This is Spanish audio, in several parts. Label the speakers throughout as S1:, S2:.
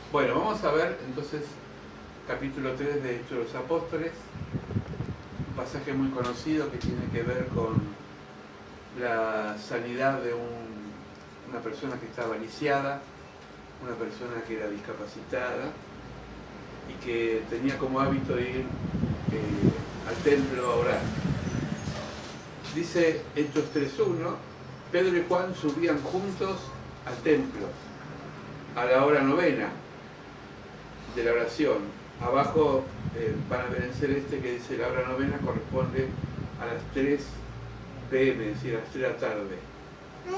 S1: Bueno, vamos a ver entonces capítulo 3 de Hechos de los Apóstoles, un pasaje muy conocido que tiene que ver con la sanidad de una persona que estaba lisiada, una persona que era discapacitada y que tenía como hábito de ir al templo a orar. Dice Hechos 3:1, Pedro y Juan subían juntos al templo a la hora novena de la oración. Abajo van a ver el celeste que dice la hora novena corresponde a las 3 p.m., es decir, a las 3 de la tarde.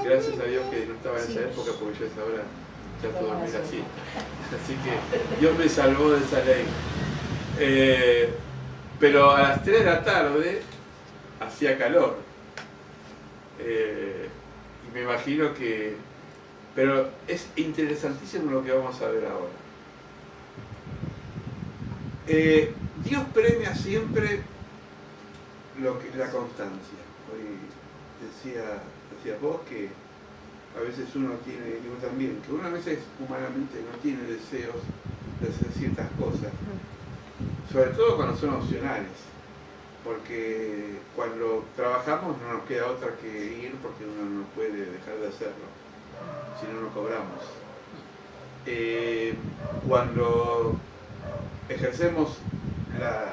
S1: Gracias a Dios que no estaba en esa época, porque yo a esa hora ya todo dormir así. Así que Dios me salvó de esa ley. Pero a las 3 de la tarde hacía calor. Y me imagino que... Pero es interesantísimo lo que vamos a ver ahora. Dios premia siempre la constancia. Hoy decías vos que a veces uno tiene, yo también, que uno a veces humanamente no tiene deseos de hacer ciertas cosas, sobre todo cuando son opcionales, porque cuando trabajamos no nos queda otra que ir porque uno no puede dejar de hacerlo, si no, no cobramos. Cuando ejercemos la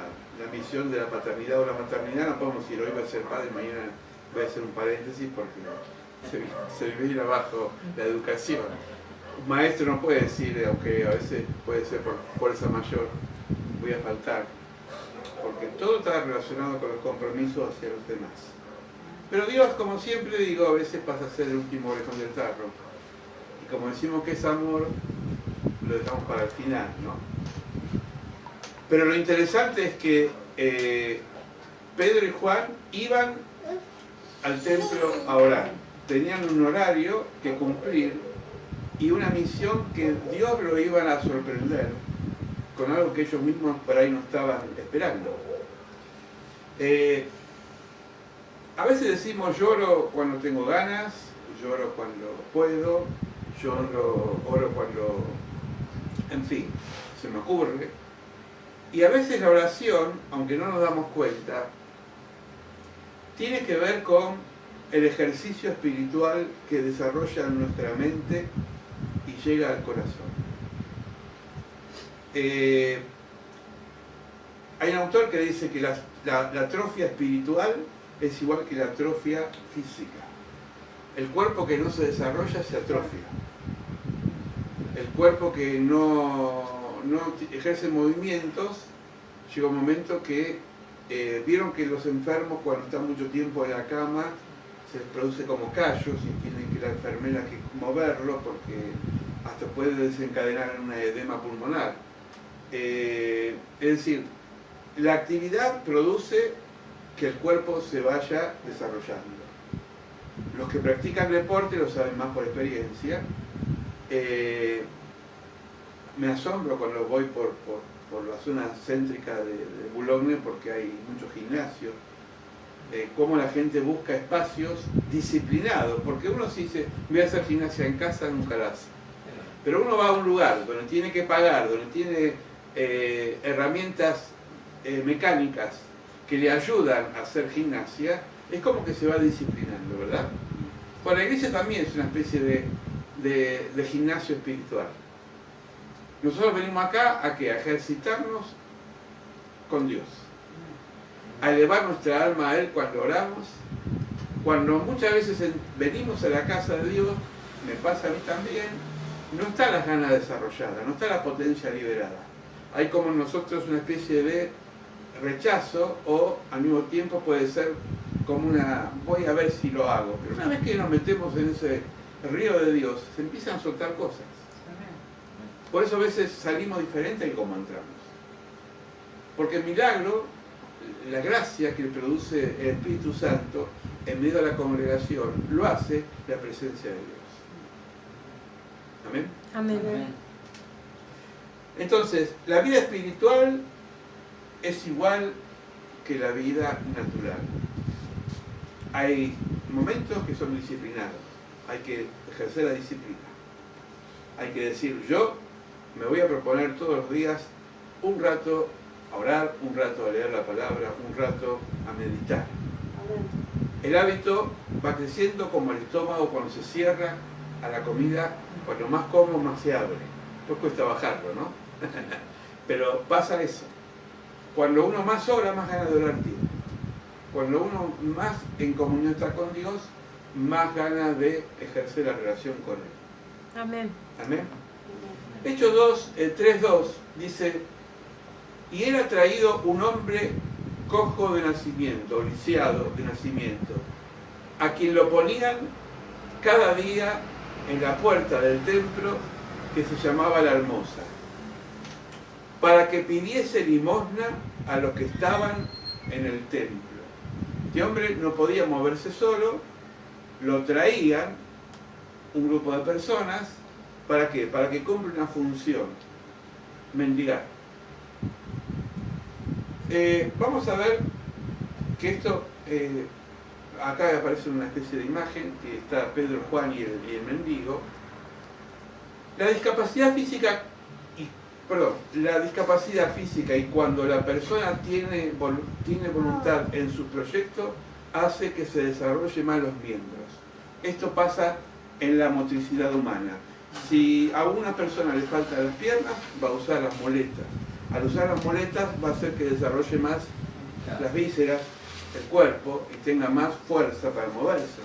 S1: misión de la paternidad o la maternidad, no podemos decir hoy voy a ser padre, mañana voy a hacer un paréntesis porque se viene abajo la educación. Un maestro no puede decir, aunque a veces puede ser por fuerza mayor, voy a faltar, porque todo está relacionado con los compromisos hacia los demás. Pero Dios, como siempre digo, a veces pasa a ser el último orejón del tarro. Y como decimos que es amor, lo dejamos para el final, ¿no? Pero lo interesante es que Pedro y Juan iban al templo a orar. Tenían un horario que cumplir y una misión que Dios lo iban a sorprender con algo que ellos mismos por ahí no estaban esperando. A veces decimos lloro cuando tengo ganas, lloro cuando puedo, oro cuando, en fin, se me ocurre. Y a veces la oración, aunque no nos damos cuenta, tiene que ver con el ejercicio espiritual que desarrolla nuestra mente y llega al corazón. Hay un autor que dice que la atrofia espiritual es igual que la atrofia física. El cuerpo que no se desarrolla se atrofia. El cuerpo que no ejerce movimientos, llega un momento que vieron que los enfermos cuando están mucho tiempo en la cama se les produce como callos y tiene que la enfermera que moverlo porque hasta puede desencadenar en una edema pulmonar. Es decir, la actividad produce que el cuerpo se vaya desarrollando. Los que practican deporte lo saben más por experiencia. Me asombro cuando voy por la zona céntrica de Boulogne porque hay muchos gimnasios, cómo la gente busca espacios disciplinados, porque uno si dice voy a hacer gimnasia en casa nunca la hace, pero uno va a un lugar donde tiene que pagar, donde tiene herramientas mecánicas que le ayudan a hacer gimnasia, es como que se va disciplinando, ¿verdad? Bueno, la iglesia también es una especie de gimnasio espiritual. Nosotros venimos acá ¿a qué? A ejercitarnos con Dios, a elevar nuestra alma a Él cuando oramos. Cuando muchas veces venimos a la casa de Dios, me pasa a mí también, no está las ganas desarrolladas, no está la potencia liberada. Hay como en nosotros una especie de rechazo o al mismo tiempo puede ser como una, voy a ver si lo hago. Pero una vez que nos metemos en ese río de Dios, se empiezan a soltar cosas. Por eso a veces salimos diferente de cómo entramos. Porque el milagro, la gracia que produce el Espíritu Santo en medio de la congregación, lo hace la presencia de Dios. ¿Amén?
S2: Amén.
S1: Entonces, la vida espiritual es igual que la vida natural. Hay momentos que son disciplinados, hay que ejercer la disciplina. Hay que decir, yo me voy a proponer todos los días un rato a orar, un rato a leer la palabra, un rato a meditar. El hábito va creciendo como el estómago cuando se cierra a la comida, cuanto más como, más se abre. Después cuesta bajarlo, ¿no? Pero pasa eso. Cuando uno más ora, más ganas de orar tiene. Cuando uno más en comunión está con Dios, más ganas de ejercer la relación con Él.
S2: Amén.
S1: Amén. Hechos 3:2 dice: y era traído un hombre cojo de nacimiento, lisiado de nacimiento, a quien lo ponían cada día en la puerta del templo que se llamaba La Hermosa, para que pidiese limosna a los que estaban en el templo. Este hombre no podía moverse solo, lo traían un grupo de personas. ¿Para qué? Para que cumpla una función: mendigar. Vamos a ver que esto, acá aparece una especie de imagen, que está Pedro, Juan y el mendigo. La discapacidad física y cuando la persona tiene voluntad en su proyecto, hace que se desarrolle más los miembros. Esto pasa en la motricidad humana. Si a una persona le faltan las piernas, va a usar las muletas. Al usar las muletas va a hacer que desarrolle más las vísceras, el cuerpo, y tenga más fuerza para moverse.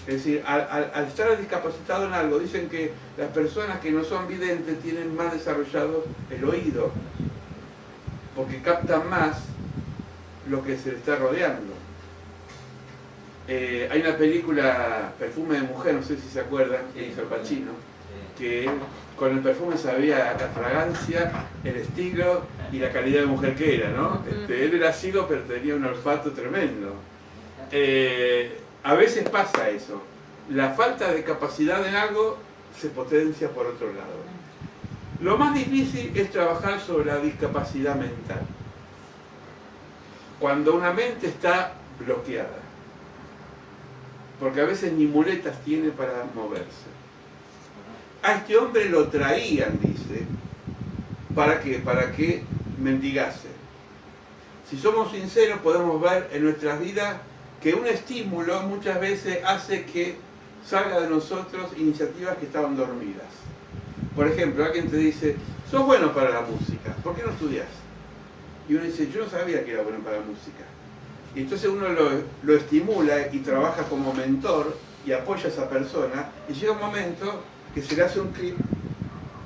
S1: Es decir, al estar discapacitado en algo, dicen que las personas que no son videntes tienen más desarrollado el oído, porque captan más lo que se le está rodeando. Hay una película, Perfume de Mujer, no sé si se acuerdan, que hizo Al Pacino, que él con el perfume sabía la fragancia, el estilo y la calidad de mujer que era, ¿no? Él era ciego, pero tenía un olfato tremendo. A veces pasa eso. La falta de capacidad en algo se potencia por otro lado. Lo más difícil es trabajar sobre la discapacidad mental. Cuando una mente está bloqueada. Porque a veces ni muletas tiene para moverse. A este hombre lo traían, dice, ¿para qué? Para que mendigase. Si somos sinceros, podemos ver en nuestras vidas que un estímulo muchas veces hace que salga de nosotros iniciativas que estaban dormidas. Por ejemplo, alguien te dice: sos bueno para la música, ¿por qué no estudias? Y uno dice: yo no sabía que era bueno para la música. Y entonces uno lo estimula y trabaja como mentor y apoya a esa persona, y llega un momento que se le hace un clic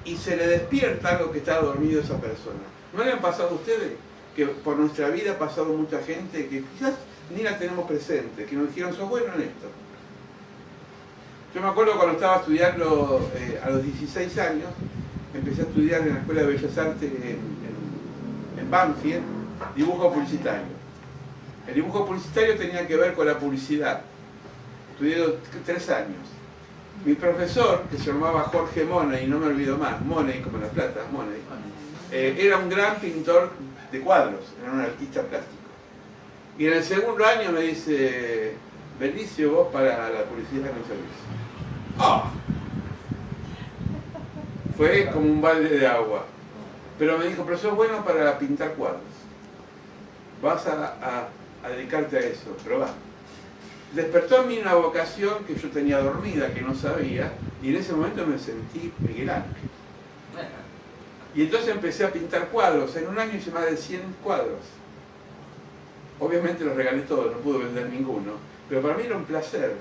S1: y se le despierta algo que está dormido a esa persona. ¿No le han pasado a ustedes que por nuestra vida ha pasado mucha gente que quizás ni la tenemos presente, que nos dijeron: sos bueno en esto? Yo me acuerdo cuando estaba estudiando a los 16 años, empecé a estudiar en la Escuela de Bellas Artes en Banfield, dibujo publicitario. El dibujo publicitario tenía que ver con la publicidad. Estudié 3 años. Mi profesor, que se llamaba Jorge Money, y no me olvido más, Money como la plata, Money, era un gran pintor de cuadros, era un artista plástico. Y en el segundo año me dice: Benicio, vos para la publicidad no servís. ¡Ah! Fue como un balde de agua. Pero me dijo: pero sos bueno para pintar cuadros. Vas a dedicarte a eso, probá. Despertó en mí una vocación que yo tenía dormida, que no sabía, y en ese momento me sentí Miguel Ángel. Y entonces empecé a pintar cuadros. En un año hice más de 100 cuadros. Obviamente los regalé todos, no pude vender ninguno. Pero para mí era un placer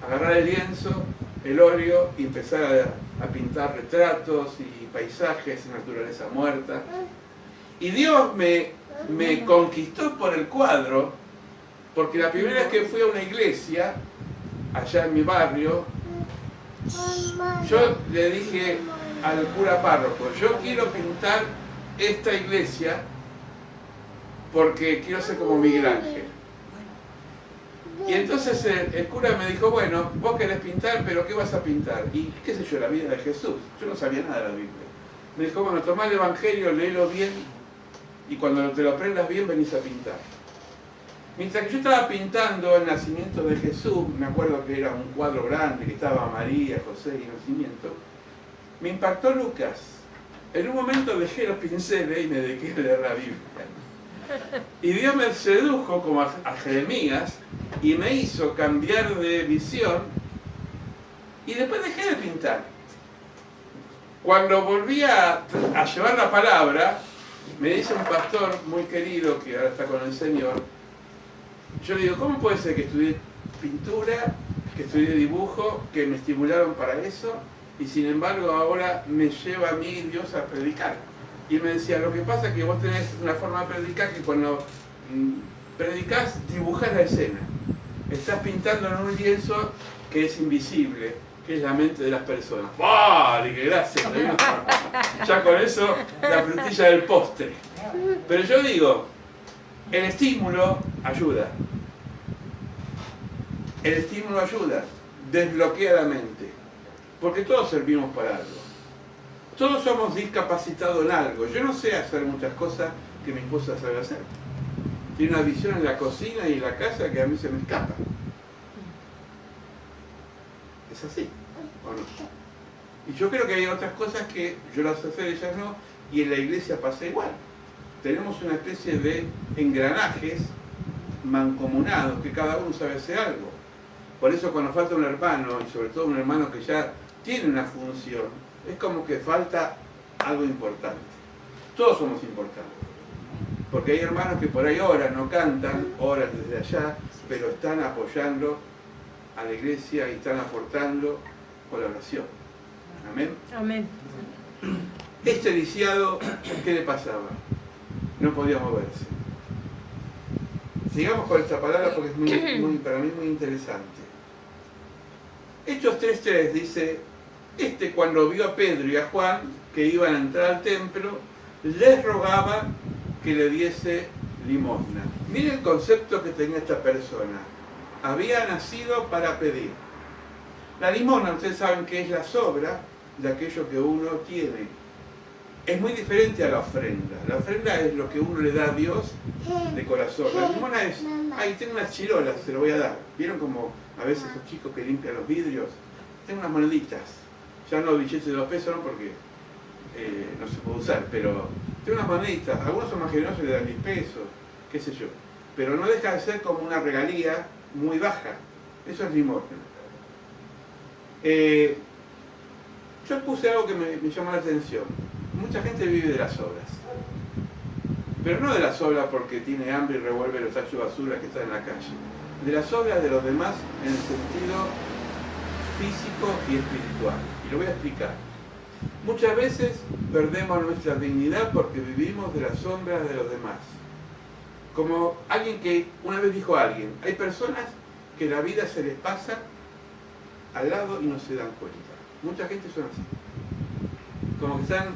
S1: agarrar el lienzo, el óleo y empezar a pintar retratos y paisajes, naturaleza muerta. Y Dios me conquistó por el cuadro, porque la primera vez que fui a una iglesia, allá en mi barrio, yo le dije al cura párroco: yo quiero pintar esta iglesia porque quiero ser como Miguel Ángel. Y entonces el cura me dijo: bueno, vos querés pintar, pero ¿qué vas a pintar? Y qué sé yo, la vida de Jesús. Yo no sabía nada de la Biblia. Me dijo: bueno, tomá el Evangelio, léelo bien, y cuando te lo aprendas bien venís a pintar. Mientras que yo estaba pintando el nacimiento de Jesús, me acuerdo que era un cuadro grande, que estaba María, José y el nacimiento, me impactó Lucas. En un momento dejé los pinceles y me dediqué a leer la Biblia. Y Dios me sedujo como a Jeremías y me hizo cambiar de visión y después dejé de pintar. Cuando volví a llevar la palabra, me dice un pastor muy querido que ahora está con el Señor, yo le digo, ¿cómo puede ser que estudié pintura, que estudié dibujo, que me estimularon para eso y sin embargo ahora me lleva a mí Dios a predicar? Y me decía, lo que pasa es que vos tenés una forma de predicar que cuando predicás dibujás la escena. Estás pintando en un lienzo que es invisible, que es la mente de las personas. ¡Vale! ¡Qué gracia! Ya con eso, la frutilla del postre. Pero yo digo, el estímulo ayuda. El estímulo ayuda, desbloquea la mente. Porque todos servimos para algo. Todos somos discapacitados en algo. Yo no sé hacer muchas cosas que mi esposa sabe hacer. Tiene una visión en la cocina y en la casa que a mí se me escapa. Es así, ¿o no? Y yo creo que hay otras cosas que yo las sé hacer, ellas no, y en la iglesia pasa igual. Tenemos una especie de engranajes mancomunados que cada uno sabe hacer algo. Por eso cuando falta un hermano, y sobre todo un hermano que ya tiene una función, es como que falta algo importante. Todos somos importantes. Porque hay hermanos que por ahí oran, no cantan, oran desde allá, pero están apoyando a la iglesia y están aportando con la oración. Amén. Amén. Este lisiado, ¿qué le pasaba? No podía moverse. Sigamos con esta palabra porque es para mí muy interesante. Hechos 3:3 dice, cuando vio a Pedro y a Juan que iban a entrar al templo, les rogaba que le diese limosna. Mire el concepto que tenía esta persona. Había nacido para pedir. La limosna, ustedes saben que es la sobra de aquello que uno tiene. Es muy diferente a la ofrenda. La ofrenda es lo que uno le da a Dios de corazón. La limosna es, ay, tengo unas chirolas, se lo voy a dar. ¿Vieron como a veces esos chicos que limpian los vidrios? Tengo unas moneditas. Ya no billetes de 2 pesos, no, porque no se puede usar, pero tengo unas moneditas. Algunos son más generosos y le dan 10 pesos, qué sé yo. Pero no deja de ser como una regalía muy baja. Eso es limosna. Yo puse algo que me llamó la atención. Mucha gente vive de las obras. Pero no de las obras porque tiene hambre y revuelve los tachos de basura que están en la calle. De las obras de los demás en el sentido físico y espiritual. Y lo voy a explicar. Muchas veces perdemos nuestra dignidad porque vivimos de las sombras de los demás. Como alguien que una vez dijo a alguien, hay personas que la vida se les pasa al lado y no se dan cuenta. Mucha gente son así. Como que están,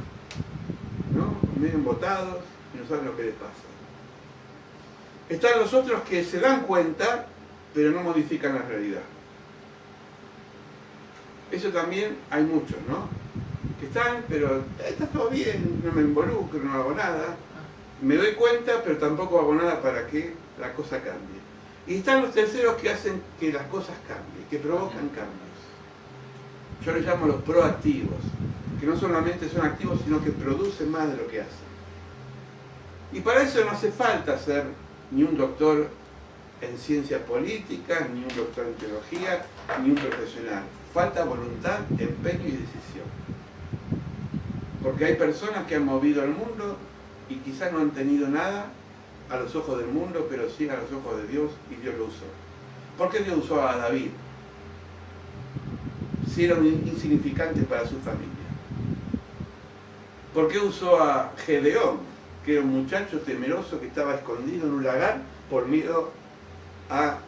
S1: ¿no?, medio embotados y no saben lo que les pasa. Están los otros que se dan cuenta, pero no modifican la realidad. Eso también hay muchos, ¿no? Que están, pero está todo bien, no me involucro, no hago nada. Me doy cuenta, pero tampoco hago nada para que la cosa cambie. Y están los terceros que hacen que las cosas cambien, que provocan cambios. Yo les llamo los proactivos, que no solamente son activos, sino que producen más de lo que hacen. Y para eso no hace falta ser ni un doctor en ciencias políticas, ni un doctor en teología, ni un profesional. Falta voluntad, empeño y decisión. Porque hay personas que han movido el mundo y quizás no han tenido nada a los ojos del mundo, pero sí a los ojos de Dios, y Dios lo usó. ¿Por qué Dios usó a David? Si era un insignificante para su familia. ¿Por qué usó a Gedeón, que era un muchacho temeroso que estaba escondido en un lagar por miedo a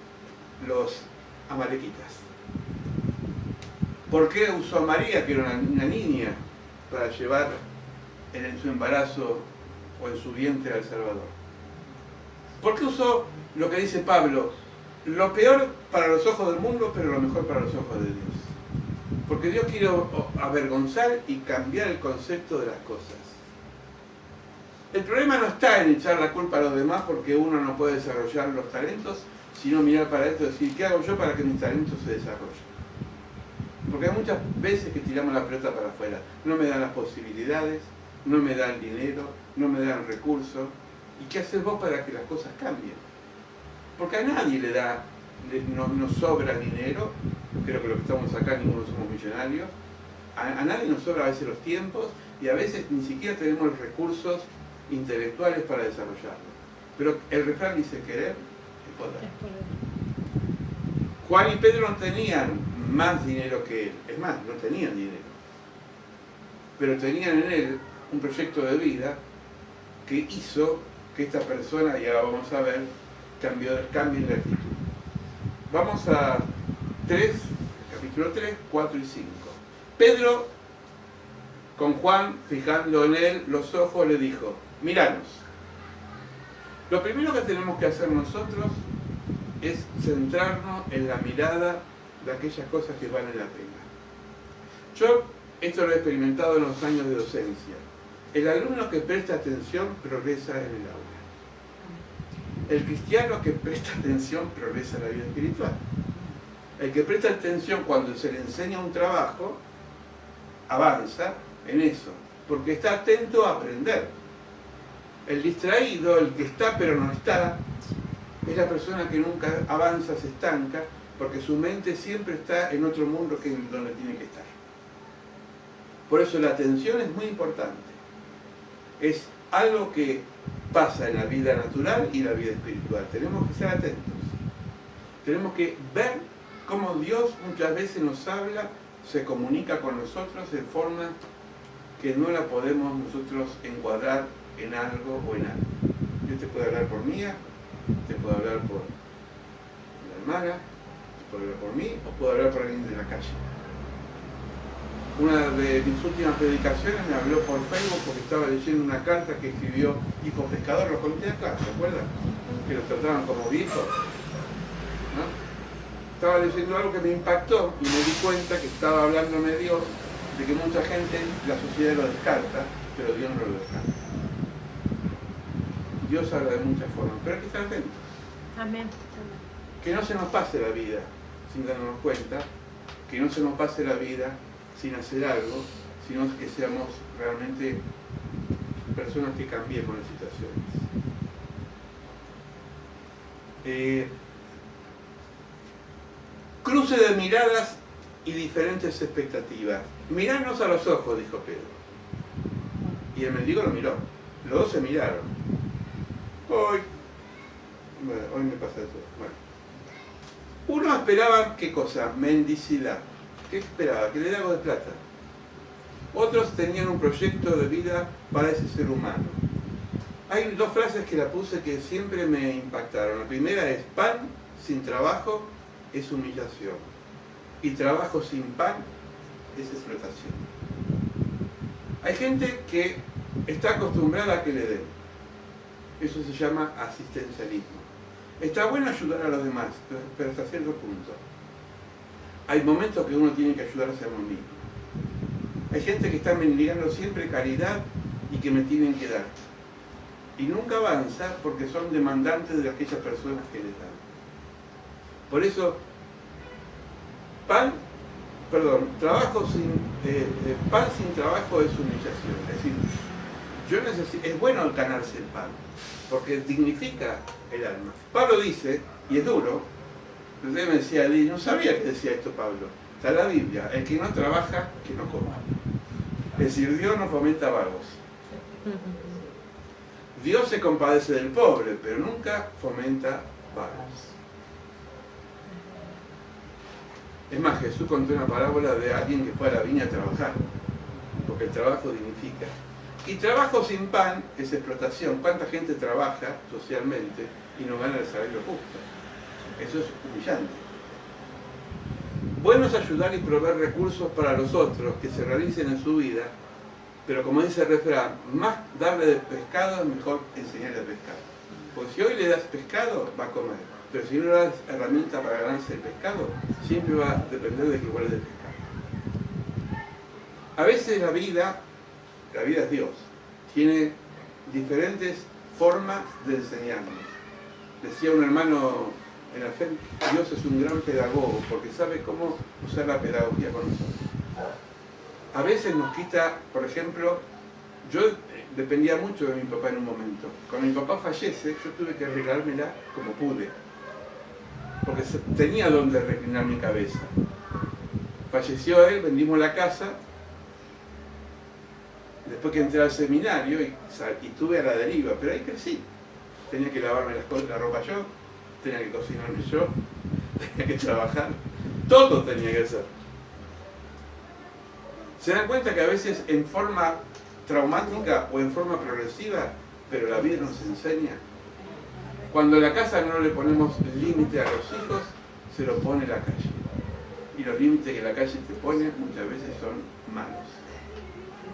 S1: los amalequitas? ¿Por qué usó a María, que era una niña, para llevar en su embarazo o en su vientre al Salvador? ¿Por qué usó lo que dice Pablo? Lo peor para los ojos del mundo, pero lo mejor para los ojos de Dios. Porque Dios quiere avergonzar y cambiar el concepto de las cosas. El problema no está en echar la culpa a los demás porque uno no puede desarrollar los talentos, sino mirar para adentro y decir, ¿qué hago yo para que mis talentos se desarrollen? Porque hay muchas veces que tiramos la pelota para afuera. No me dan las posibilidades, no me dan dinero, no me dan recursos. ¿Y qué haces vos para que las cosas cambien? Porque a nadie le da, nos sobra dinero, creo que los que estamos acá ninguno somos millonarios, a nadie nos sobra a veces los tiempos y a veces ni siquiera tenemos los recursos intelectuales para desarrollarlo. Pero el refrán dice querer es poder. Juan y Pedro no tenían más dinero que él, es más, no tenían dinero, pero tenían en él un proyecto de vida que hizo que esta persona, y ahora vamos a ver, cambie la actitud. Vamos a capítulo 3, 4 y 5. Pedro, con Juan, fijando en él los ojos, le dijo, míranos. Lo primero que tenemos que hacer nosotros es centrarnos en la mirada de aquellas cosas que valen la pena. Yo esto lo he experimentado en los años de docencia. El alumno que presta atención progresa en el aula. El cristiano que presta atención progresa en la vida espiritual. El que presta atención cuando se le enseña un trabajo, avanza en eso, porque está atento a aprender. El distraído, el que está pero no está, es la persona que nunca avanza, se estanca, porque su mente siempre está en otro mundo que donde tiene que estar. Por eso la atención es muy importante. Es algo que pasa en la vida natural y la vida espiritual. Tenemos que ser atentos. Tenemos que ver cómo Dios muchas veces nos habla, se comunica con nosotros de forma que no la podemos nosotros encuadrar en algo o en algo. Yo te puedo hablar por Mía, te puedo hablar por la hermana, te puedo hablar por mí o puedo hablar por alguien de la calle. Una de mis últimas predicaciones me habló por Facebook porque estaba leyendo una carta que escribió Hijo Pescador, lo conté acá, ¿se acuerdan? Que los trataban como viejos, ¿no? Estaba leyendo algo que me impactó y me di cuenta que estaba hablándome Dios de que mucha gente, la sociedad lo descarta, pero Dios no lo descarta. Dios habla de muchas formas, pero hay que estar atentos.
S2: Amén.
S1: Que no se nos pase la vida sin darnos cuenta, que no se nos pase la vida sin hacer algo, sino que seamos realmente personas que cambiemos las situaciones. Cruce de miradas y diferentes expectativas. Mirarnos a los ojos, dijo Pedro. Y el mendigo lo miró. Los dos se miraron. Hoy me pasa eso. Bueno. Uno esperaba, ¿qué cosa? Mendicidad. ¿Qué esperaba? Que le dé algo de plata. Otros tenían un proyecto de vida para ese ser humano. Hay dos frases que la puse que siempre me impactaron. La primera es, pan sin trabajo es humillación. Y trabajo sin pan es explotación. Hay gente que está acostumbrada a que le den. Eso se llama asistencialismo. Está bueno ayudar a los demás, pero hasta cierto punto. Hay momentos que uno tiene que ayudarse a uno mismo. Hay gente que está mendigando siempre caridad y que me tienen que dar. Y nunca avanza porque son demandantes de aquellas personas que les dan. Por eso, pan sin trabajo es humillación. Es decir, es bueno ganarse el pan, porque dignifica el alma. Pablo dice, y es duro, usted me decía, no sabía que decía esto Pablo. Está en la Biblia, el que no trabaja, que no coma. Es decir, Dios no fomenta vagos. Dios se compadece del pobre, pero nunca fomenta vagos. Es más, Jesús contó una parábola de alguien que fue a la viña a trabajar, porque el trabajo dignifica. Y trabajo sin pan es explotación. ¿Cuánta gente trabaja socialmente y no gana el salario justo? Eso es humillante. Bueno es ayudar y proveer recursos para los otros que se realicen en su vida, pero como dice el refrán, más darle de pescado es mejor enseñarle a pescar. Porque si hoy le das pescado, va a comer. Pero si no le das herramienta para ganarse el pescado, siempre va a depender de que guarde el pescado. A veces la vida es Dios, tiene diferentes formas de enseñarnos. Decía un hermano en la fe, Dios es un gran pedagogo porque sabe cómo usar la pedagogía con nosotros. A veces nos quita, por ejemplo, Yo dependía mucho de mi papá en un momento. Cuando mi papá fallece, yo tuve que arreglármela como pude, porque tenía donde reclinar mi cabeza. Falleció él, vendimos la casa, después que entré al seminario y estuve a la deriva, pero ahí crecí. Tenía que lavarme la ropa yo, tenía que cocinarme yo, tenía que trabajar, todo tenía que hacer. ¿Se dan cuenta que a veces en forma traumática o en forma progresiva, pero la vida nos enseña? Cuando en la casa no le ponemos límite a los hijos, se lo pone la calle. Y los límites que la calle te pone muchas veces son malos.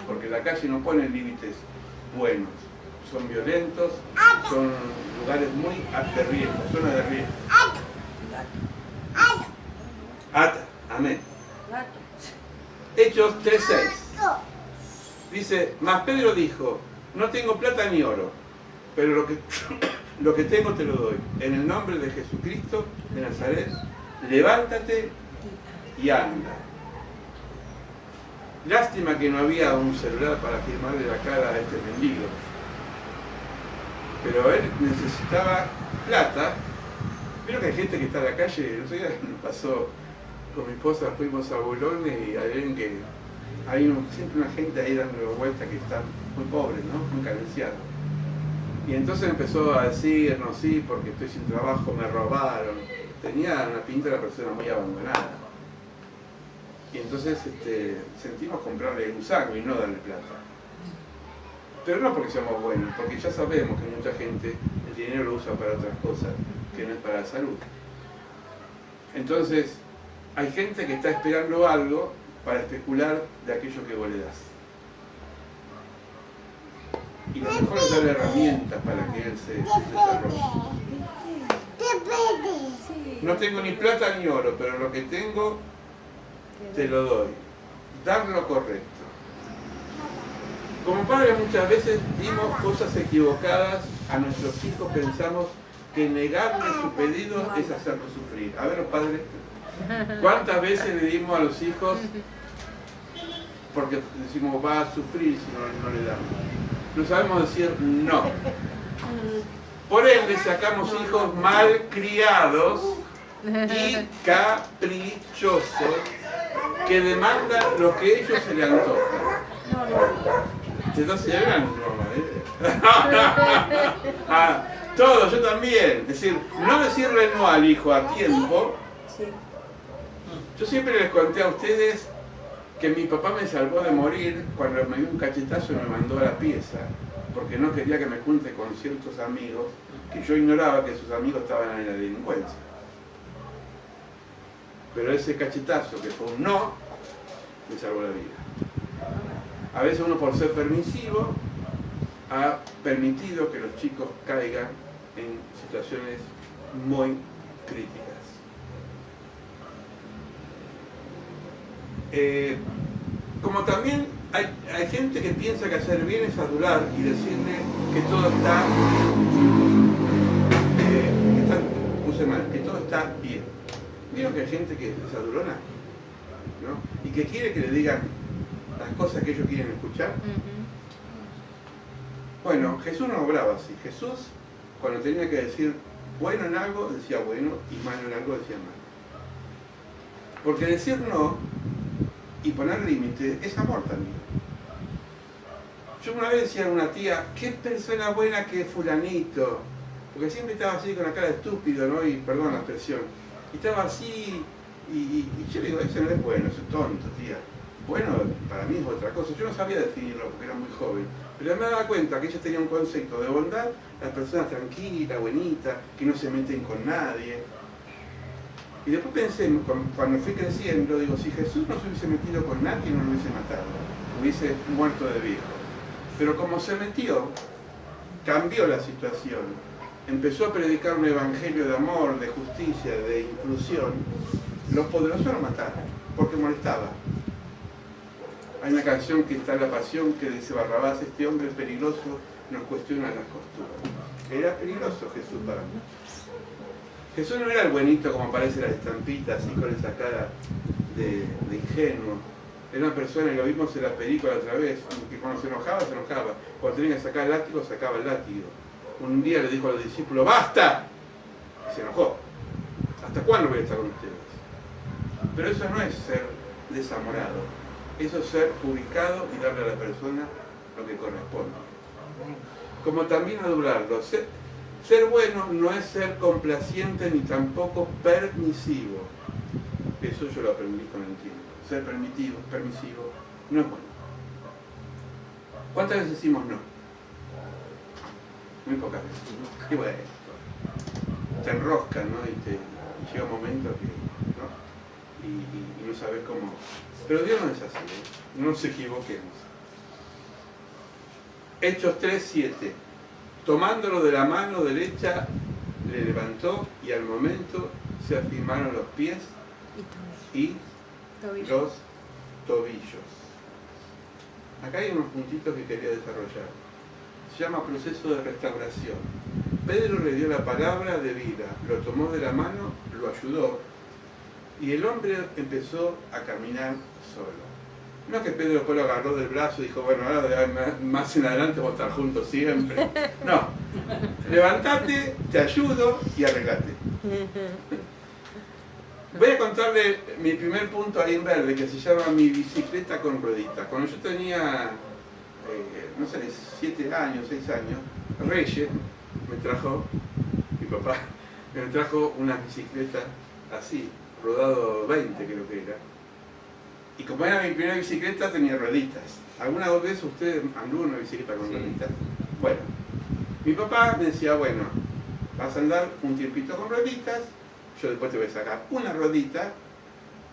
S1: Porque la calle no pone límites buenos. Son violentos, son lugares muy de riesgo, zonas de riesgo. Ata, amén. Hechos 3:6. Dice, mas Pedro dijo, no tengo plata ni oro, pero lo que tengo te lo doy. En el nombre de Jesucristo de Nazaret, levántate y anda. Lástima que no había un celular para firmarle la cara a este mendigo. Pero él necesitaba plata. Vieron que hay gente que está en la calle. El otro día nos pasó con mi esposa, fuimos a Boulogne y hay siempre una gente ahí dando vuelta que está muy pobre, ¿no? Muy carenciado. Y entonces empezó a decirnos, sí, porque estoy sin trabajo, me robaron. Tenía una pinta de una persona muy abandonada. Y entonces sentimos comprarle un saco y no darle plata. Pero no porque seamos buenos, porque ya sabemos que mucha gente el dinero lo usa para otras cosas, que no es para la salud. Entonces, hay gente que está esperando algo para especular de aquello que vos le das. Y lo mejor es darle herramientas para que él se desarrolle. No tengo ni plata ni oro, pero lo que tengo te lo doy. Dar lo correcto. Como padres muchas veces dimos cosas equivocadas a nuestros hijos, pensamos que negarle su pedido es hacerlo sufrir. A ver los padres, ¿cuántas veces le dimos a los hijos porque decimos va a sufrir si no le damos? No sabemos decir no. Por ende sacamos hijos mal criados y caprichosos que demandan lo que ellos se les antoja. Te estás celebrando, mamá. Todo, yo también. Es decir, no decirle no al hijo a tiempo. Yo siempre les conté a ustedes que mi papá me salvó de morir cuando me dio un cachetazo y me mandó a la pieza, porque no quería que me junte con ciertos amigos, que yo ignoraba que sus amigos estaban en la delincuencia. Pero ese cachetazo, que fue un no, me salvó la vida. A veces uno, por ser permisivo, ha permitido que los chicos caigan en situaciones muy críticas. Como también hay gente que piensa que hacer bien es adular y decirle que todo que todo está bien. ¿Vieron que hay gente que es adulona? ¿No? Y que quiere que le digan las cosas que ellos quieren escuchar. Bueno, Jesús no obraba así. Jesús, cuando tenía que decir bueno en algo, decía bueno, y malo en algo, decía malo. Porque decir no y poner límite es amor también. Yo una vez decía a una tía, qué persona buena que es fulanito, porque siempre estaba así con la cara de estúpido, ¿no? Y perdón la expresión. Y estaba así, y yo le digo, ese no es bueno, ese es tonto, tía. Bueno, para mí es otra cosa. Yo no sabía definirlo porque era muy joven. Pero me daba cuenta que ella tenía un concepto de bondad, las personas tranquilas, bonitas, que no se meten con nadie. Y después pensé, cuando fui creciendo, digo, si Jesús no se hubiese metido con nadie, no lo hubiese matado, hubiese muerto de viejo. Pero como se metió, cambió la situación. Empezó a predicar un evangelio de amor, de justicia, de inclusión. Los poderosos lo mataron, porque molestaba. Hay una canción que está en La Pasión que dice Barrabás, este hombre peligroso nos cuestiona las costumbres. Era peligroso Jesús para muchos. Jesús no era el buenito como aparece en las estampitas, así con esa cara de ingenuo. Era una persona, y lo vimos en la película otra vez, que cuando se enojaba, se enojaba. Cuando tenía que sacar el látigo, sacaba el látigo. Un día le dijo a los discípulos, ¡basta! Y se enojó. ¿Hasta cuándo voy a estar con ustedes? Pero eso no es ser desamorado. Eso es ser ubicado y darle a la persona lo que corresponde. Como también adorarlo. Ser bueno no es ser complaciente ni tampoco permisivo. Eso yo lo aprendí con el tiempo. Ser permisivo, no es bueno. ¿Cuántas veces decimos no? Muy pocas veces. Qué bueno. Te enroscan, ¿no? Y llega un momento que, ¿no? Y no sabes cómo. Pero Dios no es así, ¿eh? No nos equivoquemos. Hechos 3:7. Tomándolo de la mano derecha, le levantó y al momento se afirmaron los pies y los tobillos. Acá hay unos puntitos que quería desarrollar. Se llama proceso de restauración. Pedro le dio la palabra de vida, lo tomó de la mano, lo ayudó y el hombre empezó a caminar solo. No es que Pedro después lo agarró del brazo y dijo, bueno, ahora más en adelante vamos a estar juntos siempre. No, levantate, te ayudo y arreglate. Voy a contarle mi primer punto ahí en verde, que se llama mi bicicleta con rueditas. Cuando yo tenía, no sé, 7 años, 6 años, Reyes me trajo, mi papá, me trajo una bicicleta así, rodado 20 creo que era. Y como era mi primera bicicleta, tenía rueditas. ¿Alguna vez usted anduvo en una bicicleta con rueditas? Bueno, mi papá me decía, bueno, vas a andar un tiempito con rueditas, yo después te voy a sacar una ruedita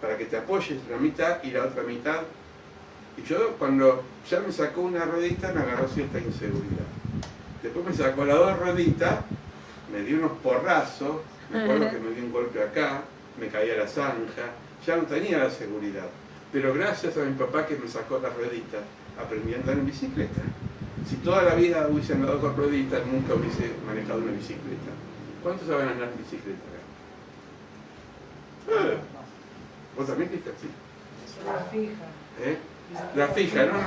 S1: para que te apoyes la mitad y la otra mitad. Y yo cuando ya me sacó una ruedita me agarró cierta inseguridad. Después me sacó las 2 rueditas, me dio unos porrazos, me acuerdo que me dio un golpe acá, me caía la zanja, ya no tenía la seguridad. Pero gracias a mi papá que me sacó las rueditas, aprendí a andar en bicicleta. Si toda la vida hubiese andado con rueditas, nunca hubiese manejado una bicicleta. ¿Cuántos saben andar en bicicleta? ¿Vos también qué así?
S2: La fija.
S1: ¿Eh? La fija, no,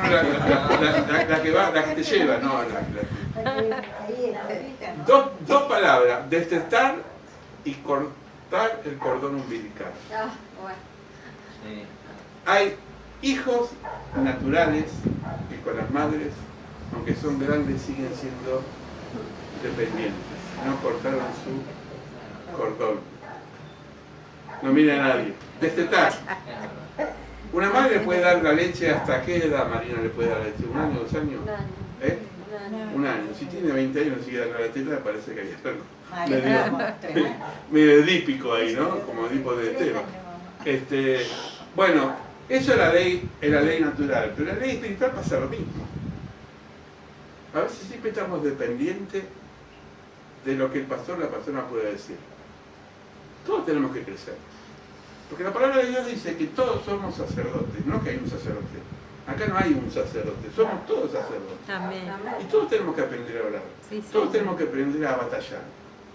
S1: la que va, la que te lleva, no,
S2: Ahí la fija, ¿no?
S1: Dos palabras, destetar y cortar el cordón umbilical. Hay hijos naturales que con las madres, aunque son grandes, siguen siendo dependientes. No cortaron su cordón. No mira a nadie. Destetar. Una madre puede dar la leche hasta qué edad, Marina, le puede dar la leche? ¿1 año, 2 años? ¿Eh? 1 año. Si tiene 20 años y sigue dando la teta, me parece que hay algo medio edípico ahí, ¿no? Como Edipo de Teba. Bueno, eso es la ley natural, pero la ley espiritual pasa lo mismo. A veces siempre estamos dependientes de lo que el pastor o la pastora puede decir. Todos tenemos que crecer. Porque la palabra de Dios dice que todos somos sacerdotes, no que hay un sacerdote. Acá no hay un sacerdote, somos todos sacerdotes.
S3: Amén.
S1: Y todos tenemos que aprender a orar.
S3: Sí, sí.
S1: Todos tenemos que aprender a batallar.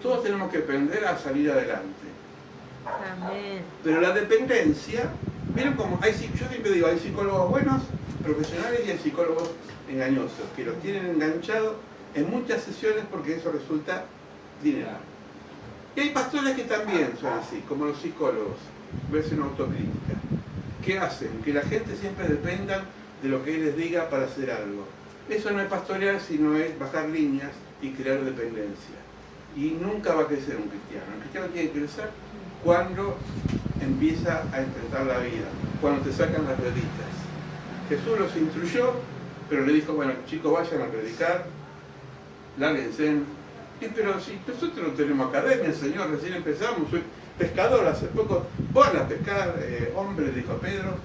S1: Todos tenemos que aprender a salir adelante.
S3: Amén.
S1: Pero la dependencia, ¿vieron cómo? Yo siempre digo, hay psicólogos buenos, profesionales, y hay psicólogos engañosos, que los tienen enganchados en muchas sesiones porque eso resulta dinero. Y hay pastores que también son así, como los psicólogos, versión autocrítica. ¿Qué hacen? Que la gente siempre dependa de lo que él les diga para hacer algo. Eso no es pastorear, sino es bajar líneas y crear dependencia. Y nunca va a crecer un cristiano. El cristiano tiene que crecer cuando empieza a enfrentar la vida, cuando te sacan las rueditas. Jesús los instruyó, pero le dijo, bueno, chicos, vayan a predicar, lárguense. Pero si nosotros no tenemos academia, Señor, recién empezamos, soy pescador hace poco, van a pescar, hombre, dijo Pedro,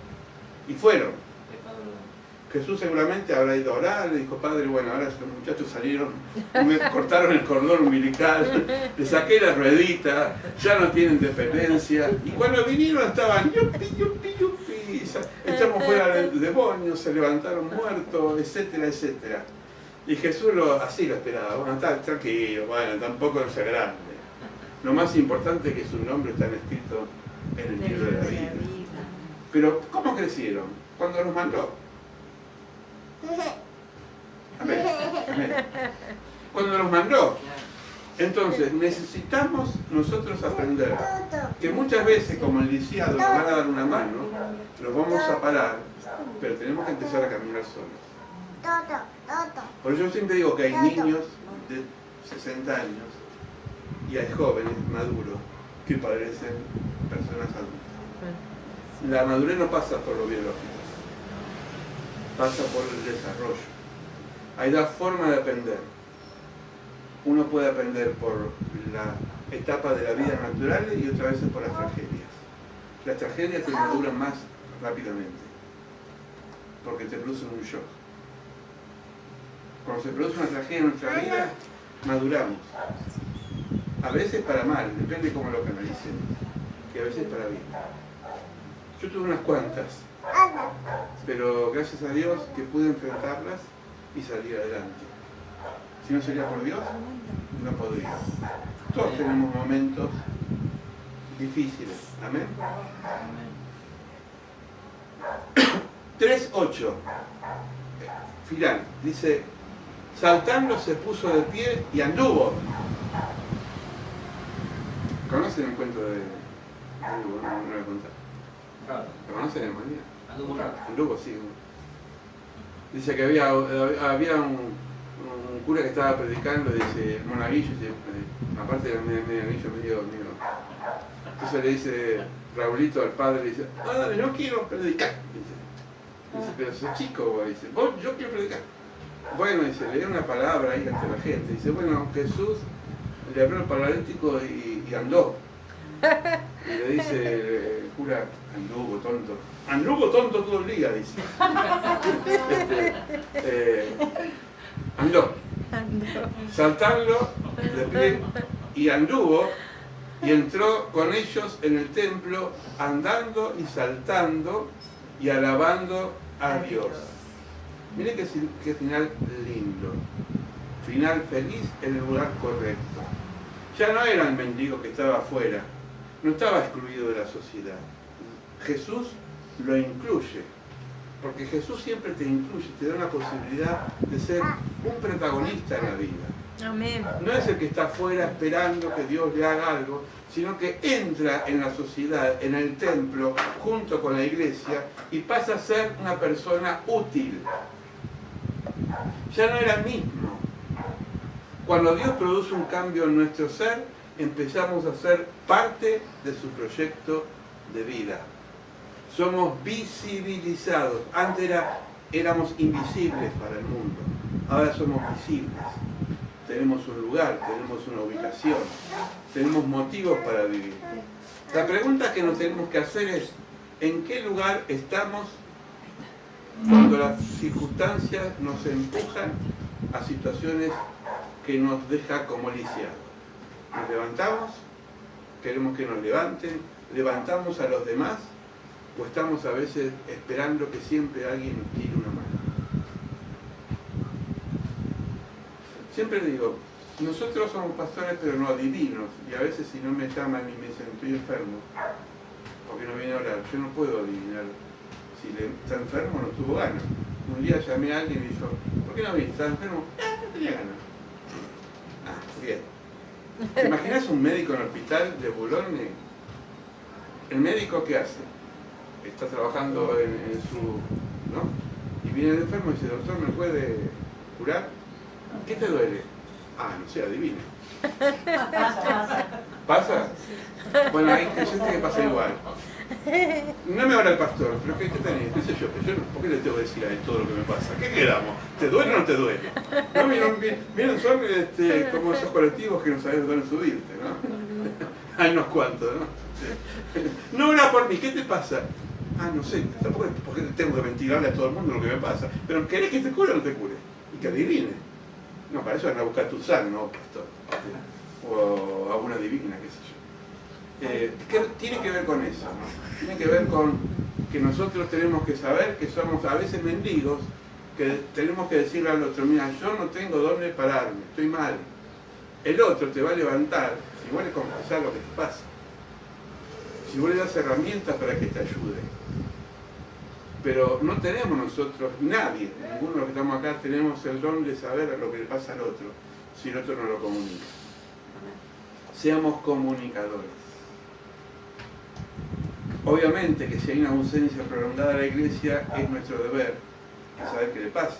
S1: y fueron. Jesús seguramente habrá ido a orar, le dijo, Padre, bueno, ahora los muchachos salieron, me cortaron el cordón umbilical, le saqué la ruedita, ya no tienen dependencia, y cuando vinieron estaban, yupi, yupi, yupi, echamos fuera del demonio, se levantaron muertos, etcétera, etcétera. Y Jesús así lo esperaba, bueno, está tranquilo, bueno, tampoco no sea grande. Lo más importante es que su nombre está escrito en el libro de la vida. Pero, ¿cómo crecieron? cuando nos mandó. Amén. Amén. Cuando nos mandó. Entonces, necesitamos nosotros aprender que muchas veces, como el lisiado nos van a dar una mano, nos vamos a parar, pero tenemos que empezar a caminar solos. Por eso yo siempre digo que hay niños de 60 años y hay jóvenes maduros que parecen personas adultas. La madurez no pasa por lo biológico, pasa por el desarrollo. Hay dos formas de aprender. Uno puede aprender por la etapa de la vida natural y otras veces por las tragedias. Las tragedias te maduran más rápidamente, porque te producen un shock. Cuando se produce una tragedia en nuestra vida, maduramos. A veces para mal, depende cómo lo canalicemos, y a veces para bien. Yo tuve unas cuantas, pero gracias a Dios que pude enfrentarlas y salir adelante. Si no sería por Dios, no podría. Todos tenemos momentos difíciles. Amén. 3:8. Final. Dice, saltando se puso de pie y anduvo. ¿Conocen el cuento de Anduvo? No lo voy a contar. ¿Lo conocen, hermanía? Anduvo, sí. Dice que había un cura que estaba predicando, dice, el monaguillo, dice, aparte del monaguillo medio. Entonces le dice Raulito al padre, dice, no quiero predicar. Dice, pero sos chico, dice, yo quiero predicar. Bueno, dice, le dio una palabra ahí ante la gente. Dice, bueno, Jesús le abrió el paralítico y andó. Y le dice el cura, anduvo tonto todo el día, dice. Andó, saltando de pie y anduvo y entró con ellos en el templo andando y saltando y alabando a Dios. Miren qué final lindo, final feliz en el lugar correcto. Ya no era el mendigo que estaba afuera, no estaba excluido de la sociedad. Jesús lo incluye, porque Jesús siempre te incluye, te da una posibilidad de ser un protagonista en la vida.
S3: Amén.
S1: No es el que está afuera esperando que Dios le haga algo, sino que entra en la sociedad, en el templo, junto con la iglesia, y pasa a ser una persona útil. Ya no era el mismo. Cuando Dios produce un cambio en nuestro ser, empezamos a ser parte de su proyecto de vida. Somos visibilizados. Antes éramos invisibles para el mundo. Ahora somos visibles. Tenemos un lugar, tenemos una ubicación, tenemos motivos para vivir. La pregunta que nos tenemos que hacer es, ¿en qué lugar estamos cuando las circunstancias nos empujan a situaciones que nos dejan como lisiados? ¿Nos levantamos? ¿Queremos que nos levanten? ¿Levantamos a los demás? ¿O estamos a veces esperando que siempre alguien nos tire una mano? Siempre digo, nosotros somos pastores pero no divinos, y a veces si no me llaman y me dicen estoy enfermo, porque no viene a orar, yo no puedo adivinar si está enfermo o no tuvo ganas. Un día llamé a alguien y dijo, ¿por qué no viniste? ¿Estás enfermo? No tenía ganas. Bien. ¿Te imaginas un médico en el hospital de Boulogne? ¿El médico qué hace? Está trabajando en su... ¿no? Y viene el enfermo y dice, doctor, ¿me puede curar? ¿Qué te duele? No sé, adivine. ¿Pasa? Bueno, hay gente que pasa igual. No me habla el pastor, pero ¿qué tenés? ¿Qué sé yo? ¿Por qué le tengo que decir a él todo lo que me pasa? ¿Qué quedamos? ¿Te duele o no te duele? No, miren, son como esos colectivos que no sabes dónde subirte, ¿no? Hay unos cuantos, ¿no? No ora por mí, ¿qué te pasa? No sé, tampoco porque tengo que ventilarle a todo el mundo lo que me pasa. Pero ¿querés que te cure o no te cure? Y que adivine. No, para eso van a buscar tu sal, no, pastor. O alguna divina, qué sé yo. Tiene que ver con eso, ¿no? Tiene que ver con que nosotros tenemos que saber que somos a veces mendigos, que tenemos que decirle al otro, mira, yo no tengo dónde pararme, estoy mal. El otro te va a levantar si vos le confesás lo que te pasa. Si vos le das herramientas para que te ayude. pero no tenemos nosotros, nadie, ninguno de los que estamos acá tenemos el don de saber lo que le pasa al otro, si el otro no lo comunica. Seamos comunicadores. Obviamente que si hay una ausencia prolongada de la iglesia, es nuestro deber saber qué le pasa,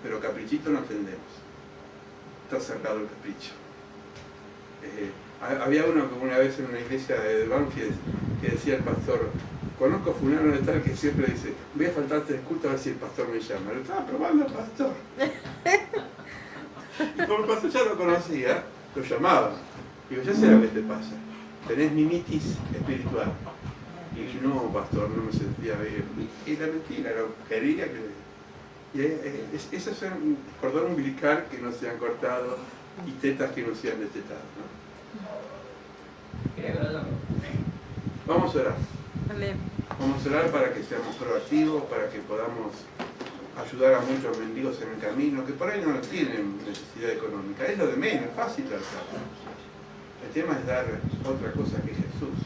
S1: pero caprichito no tendemos. Está cerrado el capricho. Había uno como una vez en una iglesia de Banfield que decía el pastor: conozco a fulano de tal que siempre dice, voy a faltar 3 cultos a ver si el pastor me llama. Lo estaba probando el pastor. Y como el pastor ya lo conocía, lo llamaba. Digo, ya sé lo que te pasa. Tenés mimitis espiritual. Y yo, no, pastor, no me sentía bien. Y la mentira, lo quería que... Y ese es un cordón umbilical que no se han cortado y tetas que no se han destetado, ¿no? Vamos a orar.
S3: Amén.
S1: Vamos a orar para que seamos proactivos, para que podamos ayudar a muchos mendigos en el camino, que por ahí no tienen necesidad económica. Es lo de menos, es fácil dar. El tema es dar otra cosa que Jesús.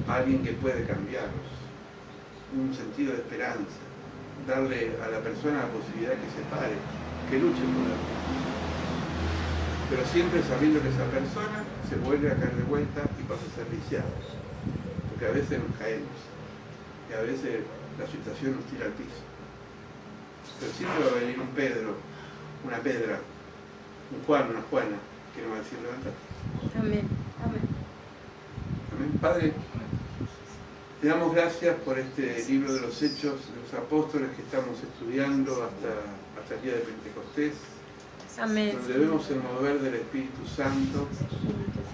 S1: Alguien que puede cambiarlos. Un sentido de esperanza. Darle a la persona la posibilidad que se pare, que luche por él. Pero siempre sabiendo que esa persona se vuelve a caer de vuelta y pasa a ser lisiada. Porque a veces nos caemos. Y a veces la situación nos tira al piso. Pero siempre va a venir un Pedro, una Pedra, un Juan, una Juana, que nos va a decir levantar.
S3: Amén. Amén.
S1: Amén. Padre, te damos gracias por este libro de los Hechos de los Apóstoles que estamos estudiando hasta el día de Pentecostés.
S3: Amén.
S1: Donde vemos el mover del Espíritu Santo,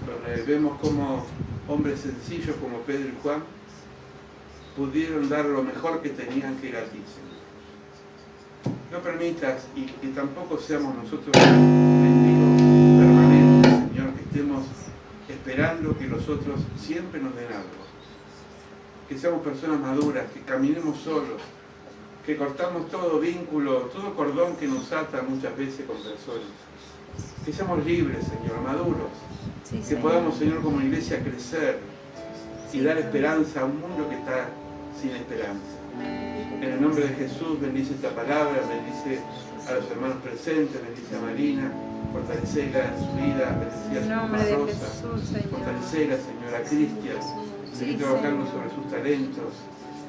S1: donde vemos cómo hombres sencillos como Pedro y Juan pudieron dar lo mejor que tenían, que ir a ti, Señor. No permitas y que tampoco seamos nosotros mendigos permanentes, Señor, que estemos esperando que los otros siempre nos den algo. Que seamos personas maduras, que caminemos solos, que cortamos todo vínculo, todo cordón que nos ata muchas veces con personas. Que seamos libres, Señor, maduros.
S3: Sí,
S1: que
S3: Señor.
S1: podamos, Señor, como iglesia crecer y dar esperanza a un mundo que está sin esperanza. En el nombre de Jesús, bendice esta palabra, bendice a los hermanos presentes, bendice a Marina, fortalecela en su vida, bendice a
S3: En
S1: su
S3: nombre de
S1: Rosa,
S3: Jesús, Señor.
S1: fortalecela, Señor, a Cristian, seguir
S3: Sí,
S1: trabajando
S3: Señor.
S1: sobre sus talentos,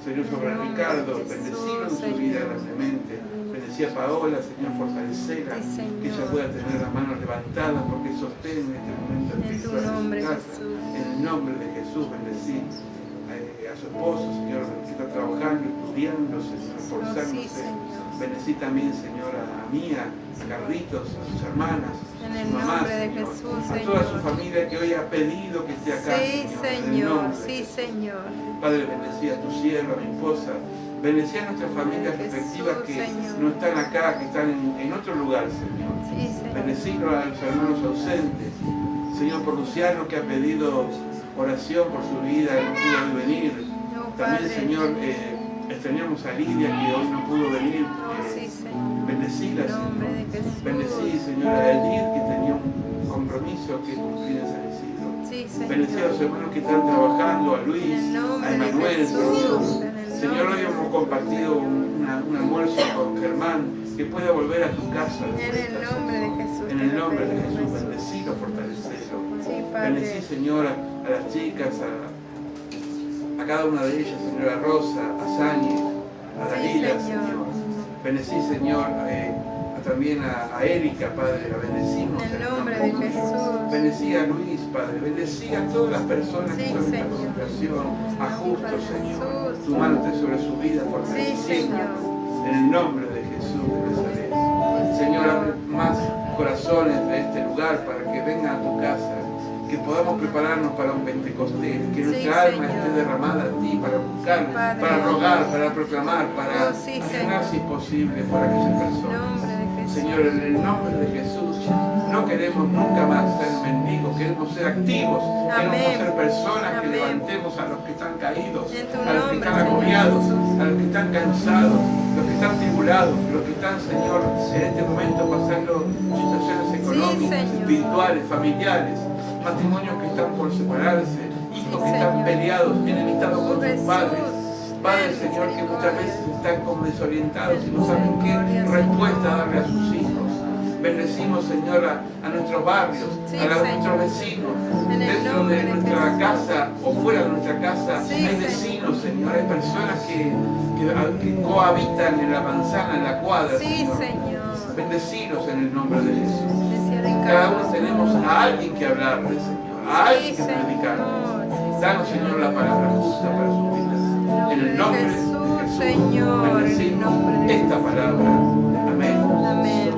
S1: Señor, sobre
S3: En nombre
S1: Ricardo,
S3: de Jesús,
S1: bendecilo en su
S3: Señor.
S1: vida grandemente, bendecí a Paola, Señor, fortalecela,
S3: Sí, Señor.
S1: que ella pueda tener las manos levantadas porque sostiene este momento
S3: En tu
S1: espiritual
S3: nombre,
S1: de su casa.
S3: Jesús.
S1: En el nombre de Jesús, bendecí a su esposo, Señor, que está trabajando, estudiando, Señor, esforzándose.
S3: Sí, Señor.
S1: Bendecí también, Señor, a Mía, a Carlitos, a sus hermanas,
S3: En
S1: a
S3: el
S1: su mamá,
S3: nombre de
S1: Señor,
S3: Jesús,
S1: a toda su
S3: Señor.
S1: familia que hoy ha pedido que esté acá,
S3: Sí,
S1: en el
S3: Señor.
S1: nombre de
S3: Sí,
S1: Jesús.
S3: Señor.
S1: Padre, bendecí a tu sierva, a mi esposa, bendecí a nuestras familias
S3: Jesús,
S1: respectivas que
S3: Señor.
S1: no están acá, que están en otro lugar, Señor.
S3: Sí, Señor.
S1: Bendecirlo a los hermanos ausentes. Señor, por Luciano que ha pedido oración por su vida y no pudo hoy venir.
S3: No,
S1: También,
S3: Padre.
S1: Señor, extrañamos a Lidia que hoy no pudo venir.
S3: Sí, Señor.
S1: Bendecila,
S3: En nombre de
S1: Señor.
S3: Jesús.
S1: Bendecí, Señor, a Edir que tenía un compromiso que cumplir en San Isidro.
S3: Sí, Señor.
S1: Bendecí a los hermanos que están trabajando, a Luis,
S3: En el nombre
S1: a
S3: de
S1: Emanuel,
S3: Jesús.
S1: Señor.
S3: En el
S1: Señor, hoy
S3: nombre
S1: hemos
S3: de
S1: compartido un almuerzo con Germán, que pueda volver a tu casa.
S3: En el nombre de Jesús.
S1: En el nombre de Jesús, bendecilo, fortalecelo.
S3: Sí, Padre.
S1: Bendecí, Señor, a las chicas, a cada una de ellas, Señor, a Rosa, a Sani, a Dalila,
S3: Sí, Señor.
S1: Señor. Bendecí, Señor, también a Erika, Padre, la bendecimos.
S3: En el nombre de Jesús.
S1: Bendecí a Luis, Padre, bendecí a todas las personas que
S3: Sí,
S1: están en esta
S3: Señor.
S1: congregación, a Justo,
S3: Padre
S1: Señor.
S3: Jesús.
S1: Tu mano esté sobre su vida,
S3: Sí,
S1: fortalecida.
S3: Señor.
S1: En el nombre de Jesús de Nazaret. Señor, abre más corazones de este lugar para que vengan a tu casa, que podamos prepararnos para un Pentecostés, que nuestra alma
S3: Señor.
S1: esté derramada a ti para buscar,
S3: Padre.
S1: para rogar, para proclamar, para
S3: Oh, sí,
S1: ayunar
S3: Señor.
S1: si es posible por aquellas
S3: En el
S1: personas.
S3: nombre de Jesús.
S1: Señor, en el nombre de Jesús, no queremos nunca más ser mendigos, queremos ser activos,
S3: Amén.
S1: queremos ser personas que
S3: Amén.
S1: levantemos a los que están caídos,
S3: En tu
S1: a los que
S3: nombre,
S1: están
S3: Señor
S1: agobiados,
S3: Jesús.
S1: a los que están cansados, los que están tribulados, los que están, Señor, en este momento pasando situaciones económicas,
S3: Señor.
S1: espirituales, familiares, matrimonios que están por separarse, hijos
S3: Sí,
S1: que están
S3: Señor.
S1: peleados, enemistados con sus
S3: Jesús.
S1: padres. Padre, Señor, que muchas veces están como desorientados y no saben qué respuesta darle a sus hijos. Bendecimos, Señor, a nuestros barrios, a nuestros vecinos, dentro de nuestra casa o fuera de nuestra casa. Hay vecinos, Señor, hay personas que cohabitan en la manzana, en la cuadra, Señor. Bendecinos en el nombre de Jesús. Cada uno tenemos a alguien que hablarle, Señor, a alguien que predicarle. Danos, Señor, la palabra justa para sus vidas. En el nombre de Jesús,
S3: Señor,
S1: bendecimos esta palabra. Amén.
S3: Amén.